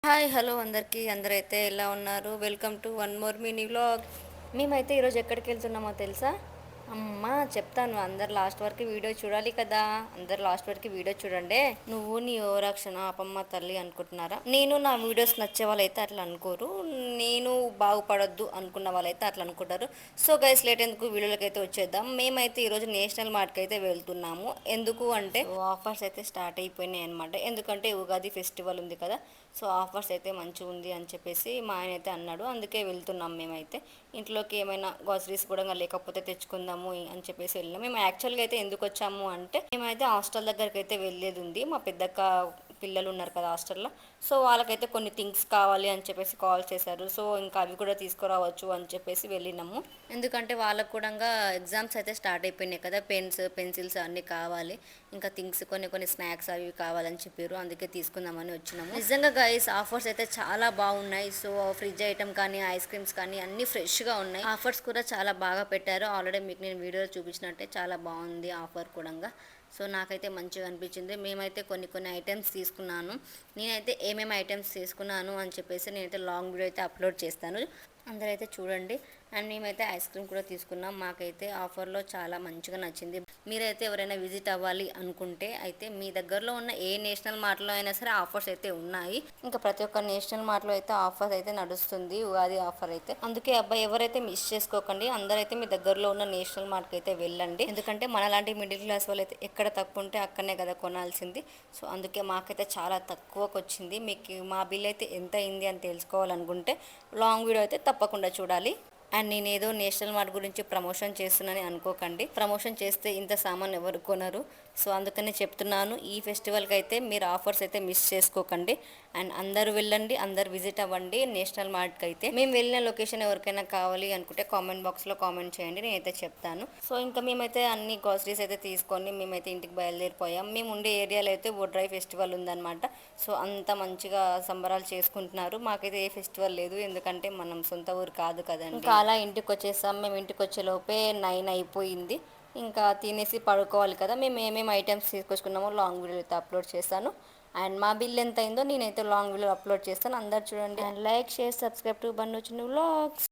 Hi hello అందరికీ అందరైతే ఎలా ఉన్నారు? Welcome to one more mini vlog. మేమైతే ఈరోజు ఎక్కడికి వెళ్తున్నామో తెలుసా? అమ్మ చెప్తాను, అందరు లాస్ట్ వరకు వీడియో చూడాలి కదా. అందరు లాస్ట్ వరకు వీడియో చూడండి. నువ్వు నీ ఓవరాక్షన్ ఆపమ్మ తల్లి అనుకుంటున్నారా? నేను నా వీడియోస్ నచ్చే వాళ్ళైతే అట్లా అనుకోరు, నేను బాగుపడొద్దు అనుకున్న వాళ్ళైతే అట్లా అనుకుంటారు. సో గైస్, లేట్ ఎందుకు వీడియోలకి అయితే వచ్చేద్దాం. మేమైతే ఈరోజు నేషనల్ మార్ట్కి అయితే వెళ్తున్నాము. ఎందుకు అంటే ఆఫర్స్ అయితే స్టార్ట్ అయిపోయినాయి అనమాట. ఎందుకంటే ఉగాది ఫెస్టివల్ ఉంది కదా. సో ఆఫర్స్ అయితే మంచిగా ఉంది అని చెప్పేసి మా ఆయన అయితే అన్నాడు. అందుకే వెళ్తున్నాం మేమైతే. ఇంట్లోకి ఏమైనా గ్రాసరీస్ కూడా లేకపోతే తెచ్చుకుందాము అని చెప్పేసి వెళ్ళినాం. మేము యాక్చువల్గా అయితే ఎందుకు వచ్చాము అంటే, మేమైతే హాస్టల్ దగ్గరికి అయితే వెళ్ళేది ఉంది. మా పెద్దక్క పిల్లలు ఉన్నారు కదా హాస్టల్లో. సో వాళ్ళకైతే కొన్ని థింగ్స్ కావాలి అని చెప్పేసి కాల్ చేశారు. సో ఇంకా అవి కూడా తీసుకురావచ్చు అని చెప్పేసి వెళ్ళినాము. ఎందుకంటే వాళ్ళకు కూడా ఎగ్జామ్స్ అయితే స్టార్ట్ అయిపోయినాయి కదా. పెన్స్ పెన్సిల్స్ అన్నీ కావాలి. ఇంకా థింగ్స్ కొన్ని కొన్ని స్నాక్స్ అవి కావాలని చెప్పారు. అందుకే తీసుకుందామని వచ్చినాము. నిజంగా గైస్, ఆఫర్స్ అయితే చాలా బాగున్నాయి. సో ఫ్రిడ్జ్ ఐటమ్ కానీ ఐస్ క్రీమ్స్ కానీ అన్నీ ఫ్రెష్గా ఉన్నాయి. ఆఫర్స్ కూడా చాలా బాగా పెట్టారు. ఆల్రెడీ మీకు నేను వీడియోలో చూపించినట్టే చాలా బాగుంది ఆఫర్ కూడా. సో నాకైతే మంచిగా అనిపించింది. మేమైతే కొన్ని కొన్ని ఐటమ్స్ తీసుకున్నాను. నేనైతే ఏమేమి ఐటమ్స్ తీసుకున్నాను అని చెప్పేసి నేనైతే లాంగ్ వీడియో అయితే అప్లోడ్ చేస్తాను. అందరైతే చూడండి. అండ్ మేమైతే ఐస్ క్రీమ్ కూడా తీసుకున్నాం. మాకైతే ఆఫర్లో చాలా మంచిగా నచ్చింది. మీరైతే ఎవరైనా విజిట్ అవ్వాలి అనుకుంటే అయితే మీ దగ్గరలో ఉన్న ఏ నేషనల్ మార్ట్లో అయినా సరే ఆఫర్స్ అయితే ఉన్నాయి. ఇంకా ప్రతి ఒక్క నేషనల్ మార్ట్లో అయితే ఆఫర్ అయితే నడుస్తుంది, ఉగాది ఆఫర్ అయితే. అందుకే అబ్బాయి ఎవరైతే మిస్ చేసుకోకండి. అందరైతే మీ దగ్గరలో ఉన్న నేషనల్ మార్ట్కి అయితే వెళ్ళండి. ఎందుకంటే మనలాంటి మిడిల్ క్లాస్ వాళ్ళు అయితే ఎక్కడ తక్కువ ఉంటే అక్కడనే కదా కొనాల్సింది. సో అందుకే మాకైతే చాలా తక్కువకి వచ్చింది. మీకు మా బిల్ అయితే ఎంత అయింది అని తెలుసుకోవాలనుకుంటే లాంగ్ వీడియో అయితే తప్పకుండా చూడాలి. అండ్ నేను ఏదో నేషనల్ మార్ట్ గురించి ప్రమోషన్ చేస్తున్నానని అనుకోకండి. ప్రమోషన్ చేస్తే ఇంత సామాన్ ఎవరు కొనరు. సో అందుకనే చెప్తున్నాను, ఈ ఫెస్టివల్కి అయితే మీరు ఆఫర్స్ అయితే మిస్ చేసుకోకండి. అండ్ అందరూ వెళ్ళండి, అందరు విజిట్ అవ్వండి నేషనల్ మార్ట్కి అయితే. మేము వెళ్ళిన లొకేషన్ ఎవరికైనా కావాలి అనుకుంటే కామెంట్ బాక్స్లో కామెంట్ చేయండి, నేనైతే చెప్తాను. సో ఇంకా మేమైతే అన్ని గ్రాసరీస్ అయితే తీసుకొని మేమైతే ఇంటికి బయలుదేరిపోయాం. మేము ఉండే ఏరియాలో అయితే బొడ్రాయి ఫెస్టివల్ ఉందన్నమాట. సో అంత మంచిగా సంబరాలు చేసుకుంటున్నారు. మాకైతే ఏ ఫెస్టివల్ లేదు, ఎందుకంటే మనం సొంత ఊరు కాదు కదండి. ఇంకా అలా ఇంటికి వచ్చేసాం. మేము ఇంటికి వచ్చే లోపే 9 అయిపోయింది. ఇంకా తినేసి పడుకోవాలి కదా. మేము ఏమేమి ఐటమ్స్ తీసుకొచ్చుకున్నామో లాంగ్ వీడియో అయితే అప్లోడ్ చేస్తాను. అండ్ మా బిల్ ఎంత అయిందో నేనైతే లాంగ్ వీడియో అప్లోడ్ చేస్తాను. అందరు చూడండి. And like share subscribe to Bunnu Chinni vlogs.